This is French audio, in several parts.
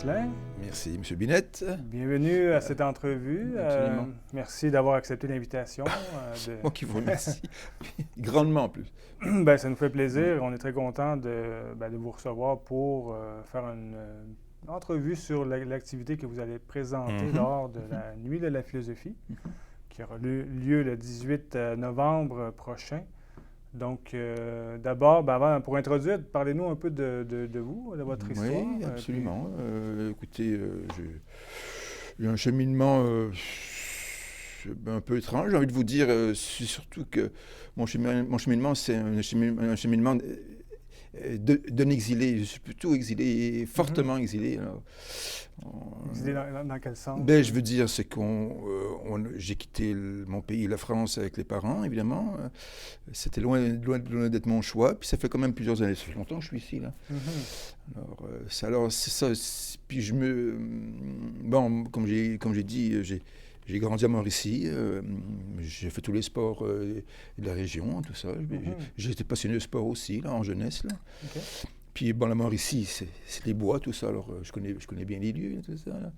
Michelin. Merci, M. Binette. Bienvenue à cette entrevue. Merci d'avoir accepté l'invitation. Moi qui vous remercie. Grandement en plus. Ça nous fait plaisir. On est très content de vous recevoir pour faire une entrevue sur l'activité que vous allez présenter lors de la Nuit de la philosophie, qui aura lieu le 18 novembre prochain. Donc, d'abord, pour introduire, parlez-nous un peu de vous, de votre histoire. Oui, absolument. Écoutez, j'ai un cheminement un peu étrange. J'ai envie de vous dire, surtout que mon cheminement, c'est un cheminement d'un exilé. Je suis plutôt exilé, fortement exilé. Alors, exilé dans quel sens? Je veux dire, c'est j'ai quitté mon pays, la France, avec les parents, évidemment. C'était loin d'être mon choix. Puis ça fait quand même plusieurs années. Ça fait longtemps que je suis ici, là. Alors, c'est ça. Puis comme j'ai dit, j'ai grandi à Mauricie, j'ai fait tous les sports de la région, tout ça. J'ai été passionné de sport aussi, là, en jeunesse. Là. Okay. Puis, la Mauricie, c'est les bois, tout ça, alors je connais bien les lieux, tout ça. Là.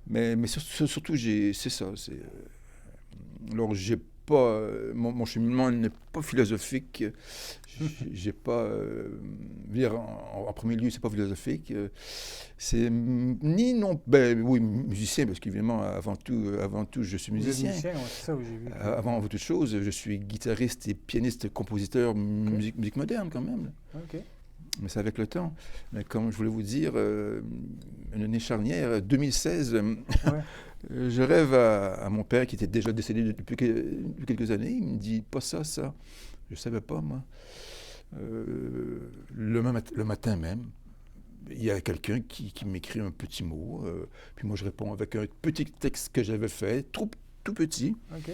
Mais surtout, c'est ça. Alors, j'ai pas... mon cheminement n'est pas philosophique. J'ai pas... en premier lieu, c'est pas philosophique. C'est ni non... oui, musicien, parce qu'évidemment, avant tout, je suis musicien. Vous êtes musicien, c'est ça que j'ai vu. Avant toute chose, je suis guitariste et pianiste, compositeur, musique moderne quand même. OK. Mais c'est avec le temps. Mais comme je voulais vous dire, une année charnière, 2016, je rêve à mon père qui était déjà décédé depuis quelques années. Il me dit, pas ça. Je ne savais pas, moi. Le matin même, il y a quelqu'un qui m'écrit un petit mot. Puis moi, je réponds avec un petit texte que j'avais fait, tout petit. OK.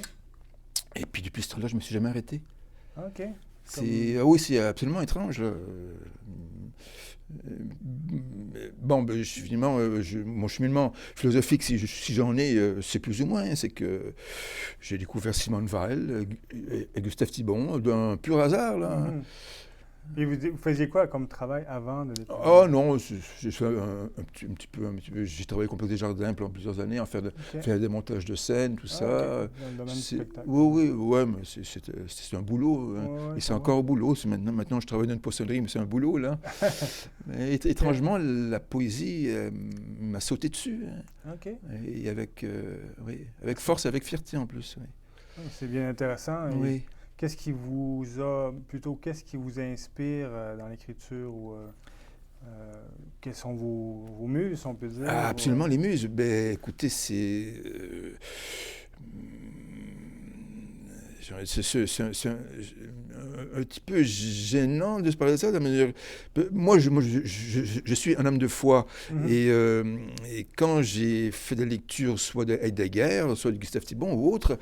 Et puis depuis ce temps-là, je ne me suis jamais arrêté. OK. Oui, c'est absolument étrange. Finalement, mon cheminement philosophique, si j'en ai, c'est plus ou moins. C'est que j'ai découvert Simone Weil et Gustave Thibon d'un pur hasard, là. Et vous faisiez quoi comme travail avant de... Oh non, j'ai fait un petit peu. J'ai travaillé au Complexe des Jardins pendant plusieurs années, faire des montages de scène, tout ça. Dans le domaine du spectacle. Oui, mais c'est un boulot. Ouais, et c'est encore un boulot. Maintenant, je travaille dans une poissonnerie, mais c'est un boulot, là. Mais étrangement, la poésie m'a sauté dessus. OK. Et avec force, avec fierté en plus. Oui. C'est bien intéressant. Oui. Qu'est-ce qui vous inspire dans l'écriture ou quelles sont vos muses, on peut dire? Absolument, les muses. Écoutez, c'est un petit peu gênant de se parler de ça. Moi, je suis un homme de foi. Et quand j'ai fait des lectures, soit de Heidegger, soit de Gustave Thibon ou autres,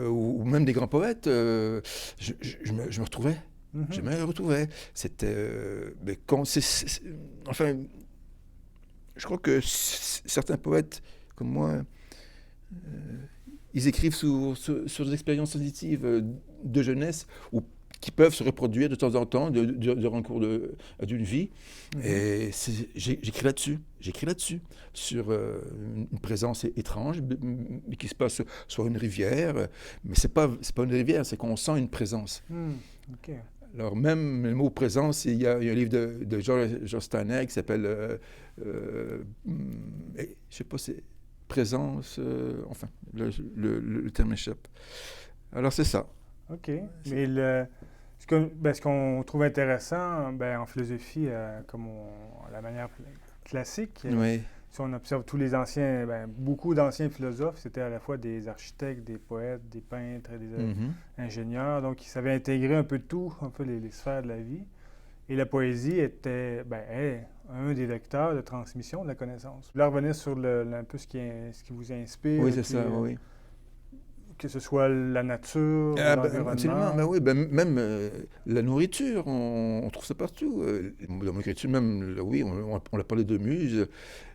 ou même des grands poètes, je me retrouvais. Je me retrouvais. C'était... enfin, je crois que certains poètes, comme moi... ils écrivent sur des expériences sensitives de jeunesse ou qui peuvent se reproduire de temps en temps durant le cours d'une vie. Et j'écris là-dessus. Sur une présence étrange qui se passe sur une rivière. Mais c'est pas une rivière, c'est qu'on sent une présence. OK. Alors, même le mot présence, il y a un livre de George Steiner qui s'appelle... je ne sais pas, c'est... présence, le terme échappe. Alors, c'est ça. OK. Mais ce qu'on trouve intéressant en philosophie, la manière classique, si on observe tous les anciens, beaucoup d'anciens philosophes, c'était à la fois des architectes, des poètes, des peintres, des ingénieurs, donc ils savaient intégrer un peu de tout, un peu les sphères de la vie. Et la poésie était un des vecteurs de transmission de la connaissance. Là, revenir sur un peu ce qui vous inspire. Oui, c'est ça, oui. Que ce soit la nature, l'environnement. Absolument, même la nourriture, on trouve ça partout. Dans l'écriture, même, oui, on a parlé de muse.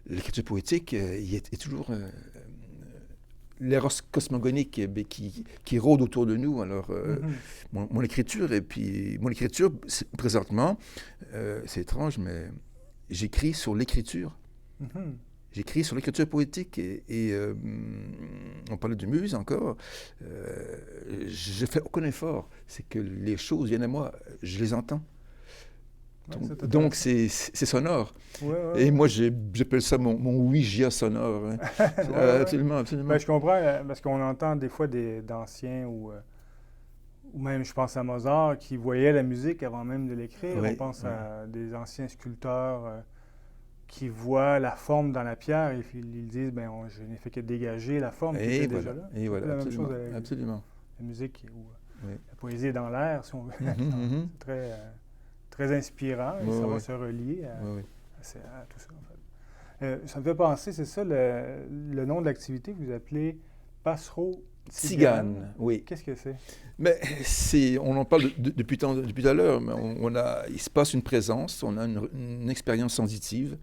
L'écriture poétique, il est toujours... l'éros cosmogonique qui rôde autour de nous. Alors, mon écriture, présentement, c'est étrange, mais j'écris sur l'écriture. Mhm. J'écris sur l'écriture poétique et on parlait de muse encore. Je fais aucun effort. C'est que les choses viennent à moi, je les entends. Donc c'est sonore. Et moi, j'appelle ça mon Ouija sonore. Hein. Absolument, absolument. Ben, je comprends, parce qu'on entend des fois d'anciens ou même, je pense à Mozart, qui voyait la musique avant même de l'écrire. Oui, on pense à des anciens sculpteurs qui voient la forme dans la pierre et ils disent, je n'ai fait que dégager la forme qui était déjà là. Et voilà, la absolument, même chose avec absolument. la musique ou la poésie est dans l'air, si on veut. C'est très, très inspirant et ça va se relier à tout ça, en fait. Ça me fait penser, c'est ça, le nom de l'activité que vous appelez Passereau Tzigane. Oui. Qu'est-ce que c'est? Mais on en parle depuis tout à l'heure, mais il se passe une présence, on a une expérience sensitive,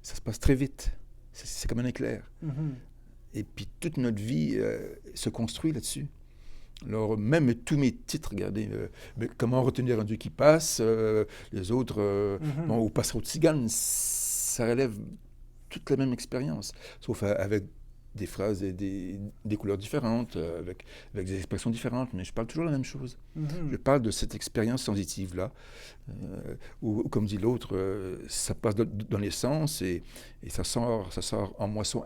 ça se passe très vite, c'est comme un éclair. Mm-hmm. Et puis toute notre vie se construit là-dessus. Alors même tous mes titres, regardez, comment retenir un Dieu qui passe, les autres, au Passereau Tzigane, ça relève toute la même expérience, sauf avec des phrases et des couleurs différentes, avec des expressions différentes, mais je parle toujours la même chose. Je parle de cette expérience sensitive-là, où, comme dit l'autre, ça passe dans les sens et ça sort en moisson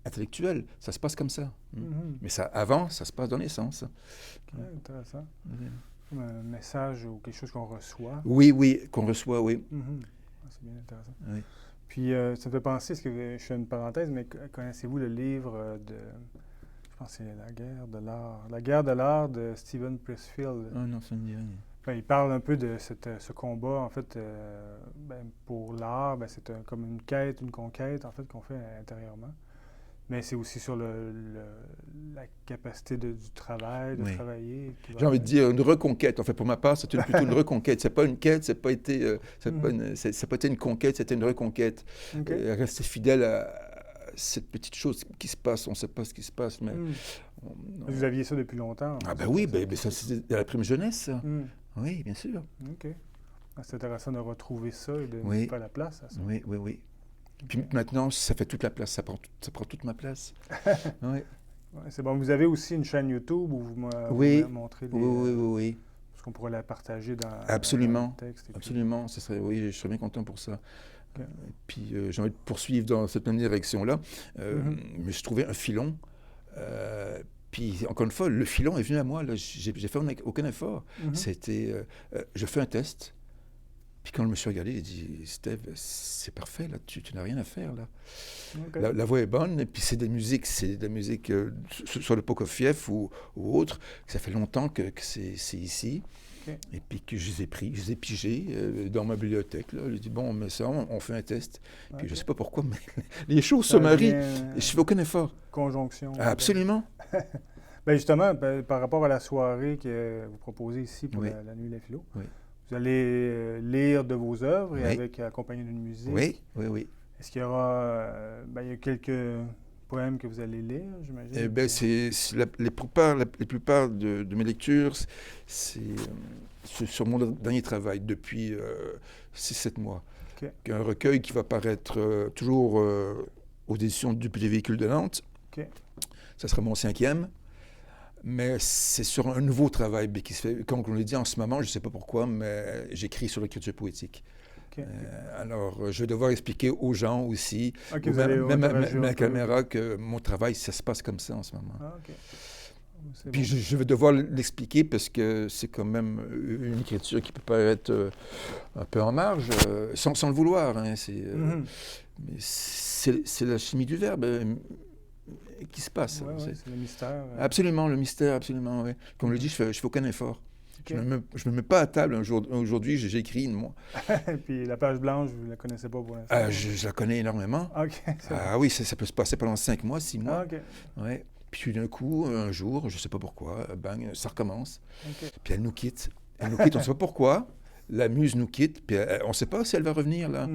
intellectuelle. Ça se passe comme ça. Mais avant, ça se passe dans les sens. Intéressant. Comme un message ou quelque chose qu'on reçoit. Oui, qu'on reçoit, oui. C'est bien intéressant. Oui. Puis, ça me fait penser, je fais une parenthèse, mais connaissez-vous le livre de, je pense que c'est La guerre de l'art, La guerre de l'art de Steven Pressfield? Ah non, ça ne me dit rien. Il parle un peu de ce combat, en fait, pour l'art, c'est comme une quête, une conquête, en fait, qu'on fait intérieurement. Mais c'est aussi sur la capacité du travail, de travailler. J'ai envie de dire une reconquête. En fait, pour ma part, c'est plutôt une reconquête. C'est pas une quête, ça n'a pas été une conquête, c'était une reconquête. Rester fidèle à cette petite chose qui se passe. On ne sait pas ce qui se passe, mais... Vous aviez ça depuis longtemps? Ah ben oui, ça c'était la prime jeunesse, ça. Oui, bien sûr. OK. C'est intéressant de retrouver ça et de faire la place à ça. Oui. Puis maintenant, ça fait toute la place, ça prend toute ma place. Oui. C'est bon. Vous avez aussi une chaîne YouTube où vous m'avez montré des... Oui. Parce qu'on pourrait la partager dans Absolument. le texte. Absolument. Je serais bien content pour ça. Okay. Puis j'ai envie de poursuivre dans cette même direction-là. Mais je trouvais un filon. Puis encore une fois, le filon est venu à moi. J'ai fait aucun effort. C'était, je fais un test. Puis quand je me suis regardé, j'ai dit, Steve, c'est parfait, là, tu n'as rien à faire, là. Okay. La voix est bonne, et puis c'est des musiques sur le Prokofiev ou autre, ça fait longtemps que c'est ici, et puis que je les ai pigés dans ma bibliothèque, là. J'ai dit, bon, on met ça, on fait un test, puis je ne sais pas pourquoi, mais les choses se marient, et je ne fais aucun effort. Conjonction. Absolument. Justement, par rapport à la soirée que vous proposez ici pour la Nuit des Philo, vous allez lire de vos œuvres et accompagné d'une musique. Oui. Est-ce qu'il y aura il y a quelques poèmes que vous allez lire, j'imagine? La plupart de mes lectures, c'est sur mon dernier travail depuis 6-7 mois. Un recueil qui va paraître toujours aux éditions du Petit Véhicule de Nantes. Ça sera mon 5e. Mais c'est sur un nouveau travail qui se fait, comme on l'a dit en ce moment, je ne sais pas pourquoi, mais j'écris sur l'écriture poétique. Alors, je vais devoir expliquer aux gens aussi, même à la caméra, que mon travail, ça se passe comme ça en ce moment. Puis je vais devoir l'expliquer parce que c'est quand même une écriture qui peut paraître un peu en marge, sans le vouloir. Hein, c'est la chimie du verbe. Qui se passe. C'est le mystère. Absolument, le mystère, absolument. Oui. Comme je le dis, je fais aucun effort. Je ne me mets pas à table aujourd'hui, j'écris, moi. Et puis la page blanche, vous ne la connaissez pas pour l'instant? Je la connais énormément. Oui, ça peut se passer pendant 5 mois, 6 mois. Ouais. Puis d'un coup, un jour, je ne sais pas pourquoi, bang, ça recommence. Puis elle nous quitte. On ne sait pas pourquoi. La muse nous quitte, puis on ne sait pas si elle va revenir, là.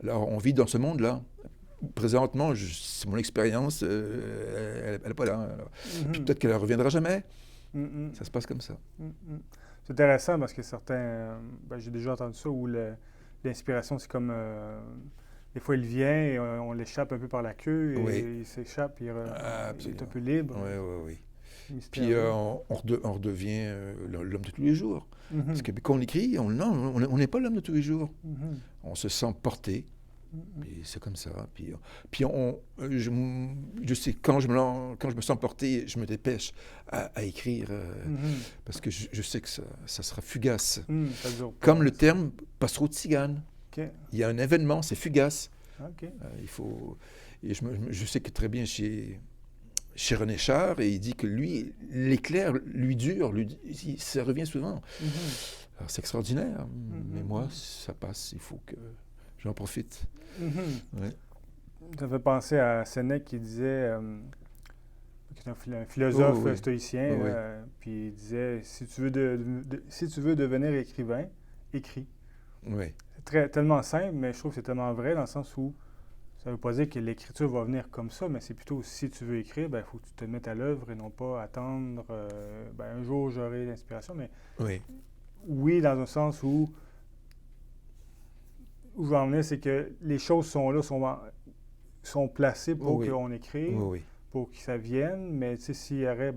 Alors, on vit dans ce monde-là. Présentement, c'est mon expérience, elle n'est pas là. Puis peut-être qu'elle ne reviendra jamais. Ça se passe comme ça. C'est intéressant parce que certains... j'ai déjà entendu ça, où l'inspiration, c'est comme des fois, il vient et on l'échappe un peu par la queue et il s'échappe, il est un peu libre. Oui. Puis on redevient l'homme de tous les jours. Parce que quand on écrit, on n'est pas l'homme de tous les jours. On se sent porté. Puis c'est comme ça. Puis je sais, quand je me sens porté, je me dépêche à écrire parce que je sais que ça sera fugace. Comme le terme Passereau de Tzigane. Okay. Il y a un événement, c'est fugace. Okay. Il faut. Et je sais que très bien chez René Char, et il dit que lui, l'éclair lui dure, ça revient souvent. Alors, c'est extraordinaire, mais moi, ça passe, il faut que j'en profite. Ouais. Ça fait penser à Sénèque qui disait, qui est un philosophe stoïcien, puis il disait, si tu veux devenir écrivain, écris. Oui. C'est tellement simple, mais je trouve que c'est tellement vrai dans le sens où ça ne veut pas dire que l'écriture va venir comme ça, mais c'est plutôt si tu veux écrire, il faut que tu te mettes à l'œuvre et non pas attendre un jour j'aurai l'inspiration. Mais oui, dans un sens où je veux en venir, c'est que les choses sont là, sont placées pour qu'on écrive, pour que ça vienne, mais s'il y aurait,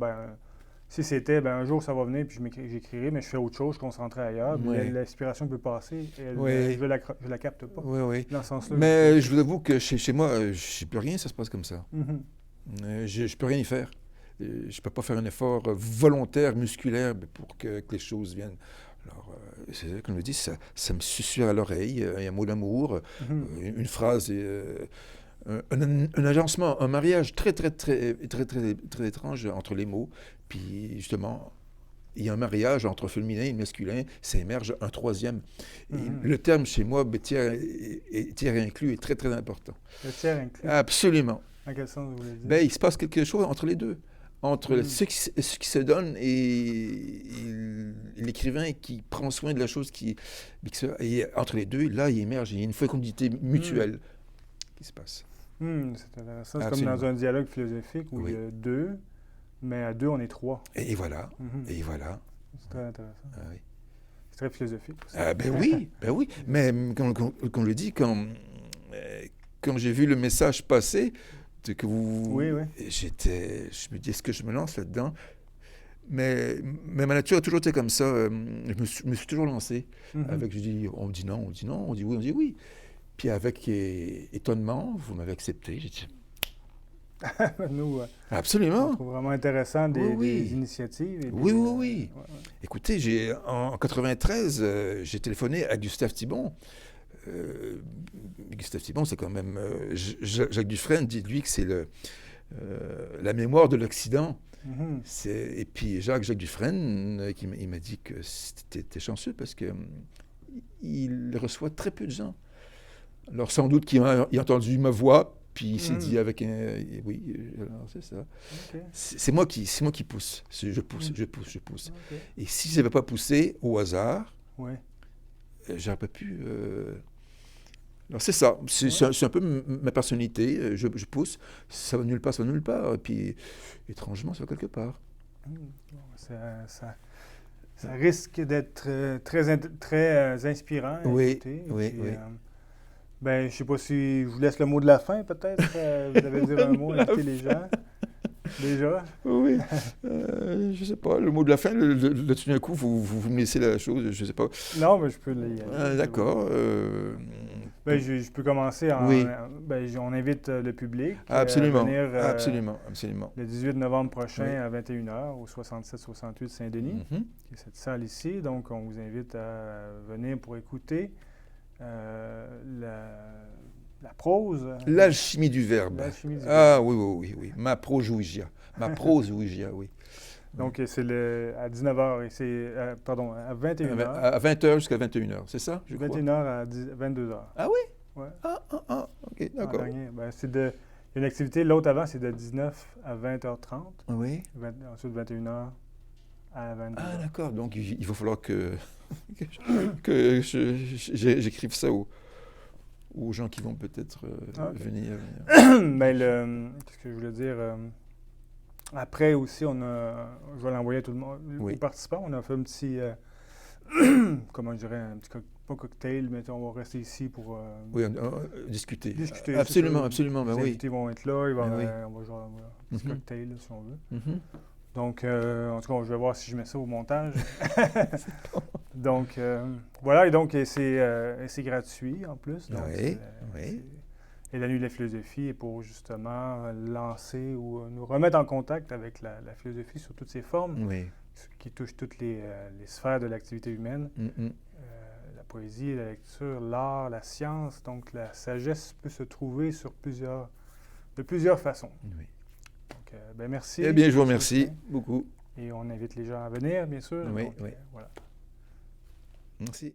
si c'était, un jour ça va venir, puis j'écrirai, mais je fais autre chose, je concentrerai ailleurs, l'inspiration peut passer, et je la capte pas. Dans ce sens-là. Mais je vous avoue que chez moi, je ne sais plus rien, ça se passe comme ça. Je ne peux rien y faire. Je ne peux pas faire un effort volontaire, musculaire, pour que les choses viennent. Alors, comme je le dis, ça me susurre à l'oreille, un mot d'amour, une phrase... un agencement, un mariage très étrange entre les mots. Puis justement, il y a un mariage entre féminin et masculin, ça émerge un troisième. Et le terme chez moi, tiers inclus, est très important. Le tiers inclus? Absolument. En quel sens vous voulez dire? Il se passe quelque chose entre les deux. Entre ce qui se donne et l'écrivain qui prend soin de la chose et entre les deux, là, il émerge, il y a une fécondité mutuelle qui se passe. C'est intéressant. C'est comme dans un dialogue philosophique où il y a deux, mais à deux, on est trois. Et voilà. Et voilà. C'est très intéressant. C'est très philosophique aussi. Oui. Mais comme je le dis, quand j'ai vu le message passer, que vous... je me dis, est-ce que je me lance là-dedans? Mais ma nature a toujours été comme ça. Je me suis toujours lancé. On me dit non, on dit oui. Puis avec étonnement, vous m'avez accepté. J'ai dit... Nous, absolument. On trouve vraiment intéressant des initiatives. Oui. Écoutez, en 93, j'ai téléphoné à Gustave Thibon. Gustave Thibon, c'est quand même... Jacques Dufresne dit de lui que c'est la mémoire de l'Occident. Et puis Jacques Dufresne, il m'a dit que c'était chanceux parce qu'il reçoit très peu de gens. Alors sans doute qu'il a entendu ma voix, puis il s'est dit avec un... Oui, alors c'est ça. Okay. C'est moi qui pousse. Je pousse. Okay. Et si je n'avais pas poussé au hasard, j'aurais pas pu... Alors c'est ça. C'est un peu ma personnalité. Je pousse. Ça va nulle part. Et puis, étrangement, ça va quelque part. Ça risque d'être très inspirant. Oui. Je ne sais pas si je vous laisse le mot de la fin, peut-être. Vous allez dire un mot, inviter les gens. Déjà? Oui. Je ne sais pas. Le mot de la fin, tout d'un coup, vous me laissez la chose, je ne sais pas. Non, mais je peux le lire. D'accord. Je peux commencer on invite le public à venir absolument. Le 18 novembre prochain à 21h au 67-68 Saint-Denis. C'est cette salle ici. Donc, on vous invite à venir pour écouter la prose. L'alchimie du verbe. Oui. Ma prose Ouija, oui. Donc, c'est à 19h, à 21h. À 20h jusqu'à 21h, c'est ça, je crois? 21h à 22h. Ah oui? Ouais. OK, d'accord. Il y a une activité, l'autre avant, c'est de 19 à 20h30. Oui. Ensuite, 21h à 22h. Ah, d'accord. Donc, il va falloir que j'écrive ça aux gens qui vont peut-être venir. Qu'est-ce que je voulais dire? Après aussi, je vais l'envoyer à tout le monde. Les participants, on a fait un petit comment je dirais, un petit pas cocktail, mais on va rester ici pour oui, discuter. discuter. Absolument, absolument, ben les oui. invités vont être là, on va jouer un petit Mhm. cocktail, là, si on veut. Mhm. Donc, en tout cas, je vais voir si je mets ça au montage. Donc, voilà, et donc c'est gratuit en plus. Donc, oui. Et la Nuit de la philosophie est pour justement lancer ou nous remettre en contact avec la philosophie sous toutes ses formes, Oui. qui touchent toutes les sphères de l'activité humaine. Mhm. La poésie, la lecture, l'art, la science. Donc, la sagesse peut se trouver de plusieurs façons. Oui. Donc, ben merci. Eh bien, je vous remercie beaucoup. Et on invite les gens à venir, bien sûr. Oui, donc, oui. voilà. Merci.